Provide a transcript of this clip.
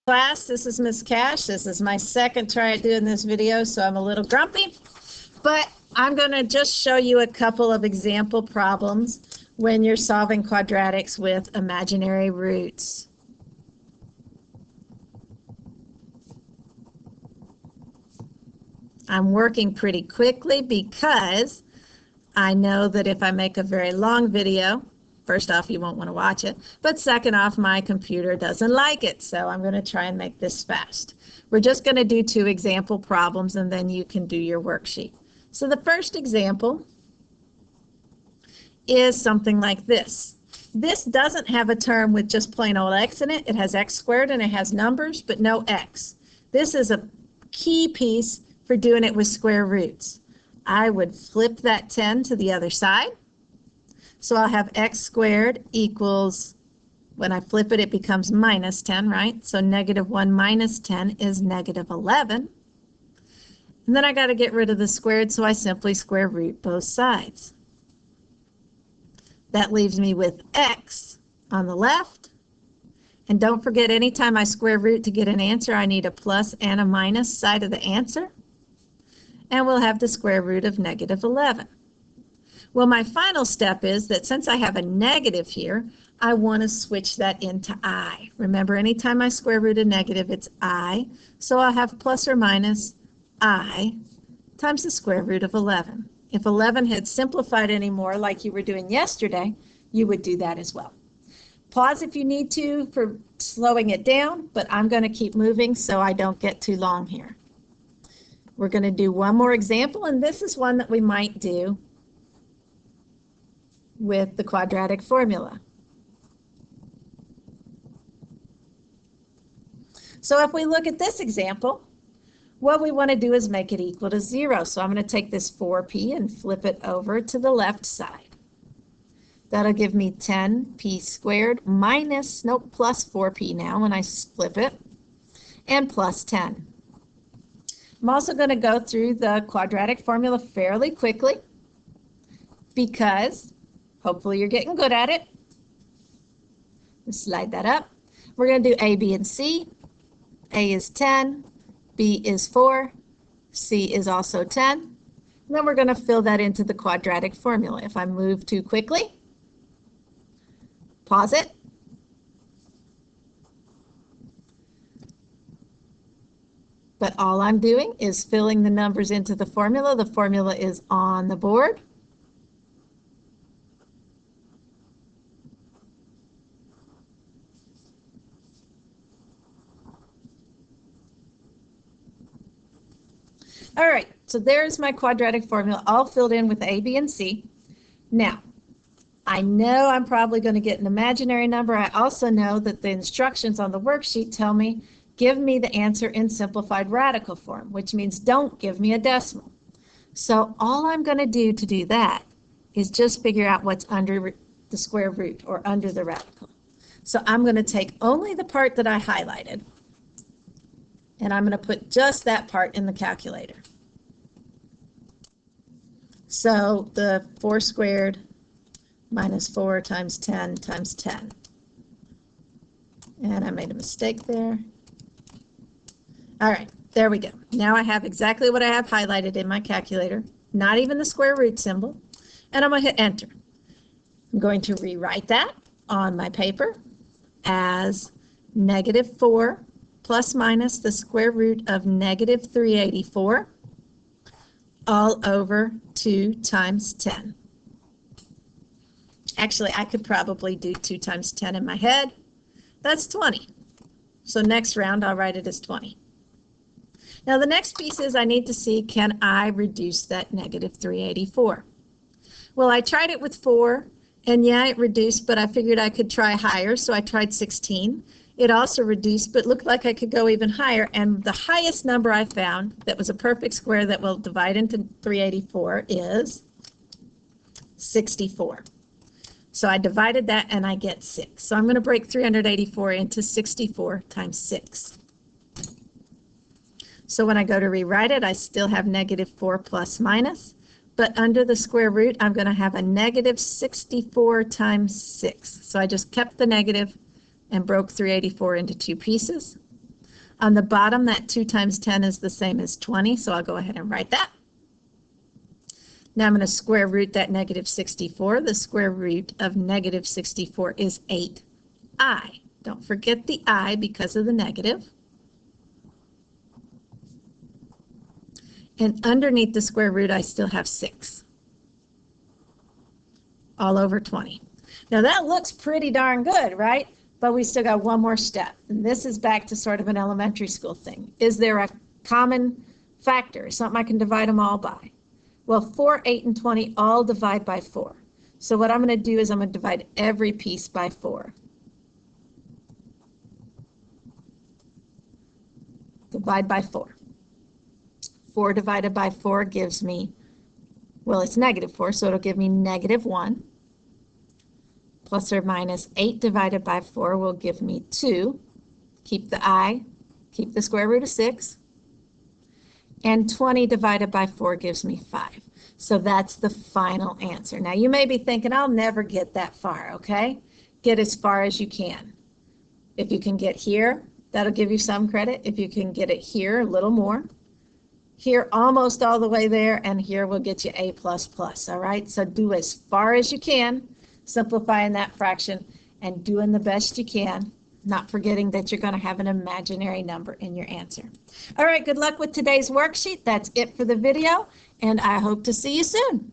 Class, this is Miss Cash. This is my second try at doing this video, so I'm a little grumpy, but I'm going to just show you a couple of example problems when you're solving quadratics with imaginary roots. I'm working pretty quickly because I know that if I make a very long video, first off, you won't want to watch it, but second off, my computer doesn't like it, so I'm going to try and make this fast. We're just going to do 2 example problems, and then you can do your worksheet. So the first example is something like this. This doesn't have a term with just plain old x in it. It has x squared, and it has numbers, but no x. This is a key piece for doing it with square roots. I would flip that 10 to the other side. So I'll have x squared equals, when I flip it, it becomes minus 10, right? So -1 minus 10 is -11. And then I got to get rid of the squared, so I simply square root both sides. That leaves me with x on the left. And don't forget, anytime I square root to get an answer, I need a plus and a minus side of the answer. And we'll have the square root of -11. Well, my final step is that since I have a negative here, I want to switch that into I. Remember, anytime I square root a negative, it's I. So I'll have plus or minus I times the square root of 11. If 11 had simplified anymore like you were doing yesterday, you would do that as well. Pause if you need to for slowing it down, but I'm going to keep moving so I don't get too long here. We're going to do one more example, and this is one that we might do with the quadratic formula. So if we look at this example, what we want to do is make it equal to 0. So I'm going to take this 4p and flip it over to the left side. That'll give me 10p squared minus, nope, plus 4p now when I flip it, and plus 10. I'm also going to go through the quadratic formula fairly quickly because hopefully you're getting good at it. Let's slide that up. We're going to do A, B, and C. A is 10, B is 4, C is also 10. And then we're going to fill that into the quadratic formula. If I move too quickly, pause it. But all I'm doing is filling the numbers into the formula. The formula is on the board. All right, so there's my quadratic formula all filled in with A, B, and C. Now, I know I'm probably going to get an imaginary number. I also know that the instructions on the worksheet tell me, give me the answer in simplified radical form, which means don't give me a decimal. So all I'm going to do that is just figure out what's under the square root or under the radical. So I'm going to take only the part that I highlighted, and I'm going to put just that part in the calculator. So the 4 squared minus 4 times 10 times 10. And I made a mistake there. All right, there we go. Now I have exactly what I have highlighted in my calculator, not even the square root symbol, and I'm going to hit enter. I'm going to rewrite that on my paper as -4 plus minus the square root of -384 all over 2 times 10. Actually, I could probably do 2 times 10 in my head. That's 20. So next round, I'll write it as 20. Now the next piece is I need to see, can I reduce that -384? Well, I tried it with 4, and yeah, it reduced, but I figured I could try higher, so I tried 16. It also reduced, but looked like I could go even higher, and the highest number I found that was a perfect square that will divide into 384 is 64. So I divided that and I get 6. So I'm going to break 384 into 64 times 6. So when I go to rewrite it, I still have -4 plus minus, but under the square root, I'm going to have a -64 times 6. So I just kept the negative and broke 384 into 2 pieces. On the bottom, that 2 times 10 is the same as 20, so I'll go ahead and write that. Now I'm going to square root that negative 64. The square root of negative 64 is 8i. Don't forget the I because of the negative. And underneath the square root, I still have 6 all over 20. Now that looks pretty darn good, right? But we still got one more step. And this is back to sort of an elementary school thing. Is there a common factor, something I can divide them all by? Well, 4, 8, and 20 all divide by 4. So what I'm going to do is I'm going to divide every piece by 4. Divide by 4. 4 divided by 4 gives me, well, it's negative 4, so it'll give me negative 1. Plus or minus 8 divided by 4 will give me 2. Keep the I, keep the square root of 6. And 20 divided by 4 gives me 5. So that's the final answer. Now you may be thinking, I'll never get that far, okay? Get as far as you can. If you can get here, that'll give you some credit. If you can get it here, a little more. Here, almost all the way there, and here will get you A++, all right? So do as far as you can, simplifying that fraction and doing the best you can, not forgetting that you're going to have an imaginary number in your answer. All right, good luck with today's worksheet. That's it for the video, and I hope to see you soon.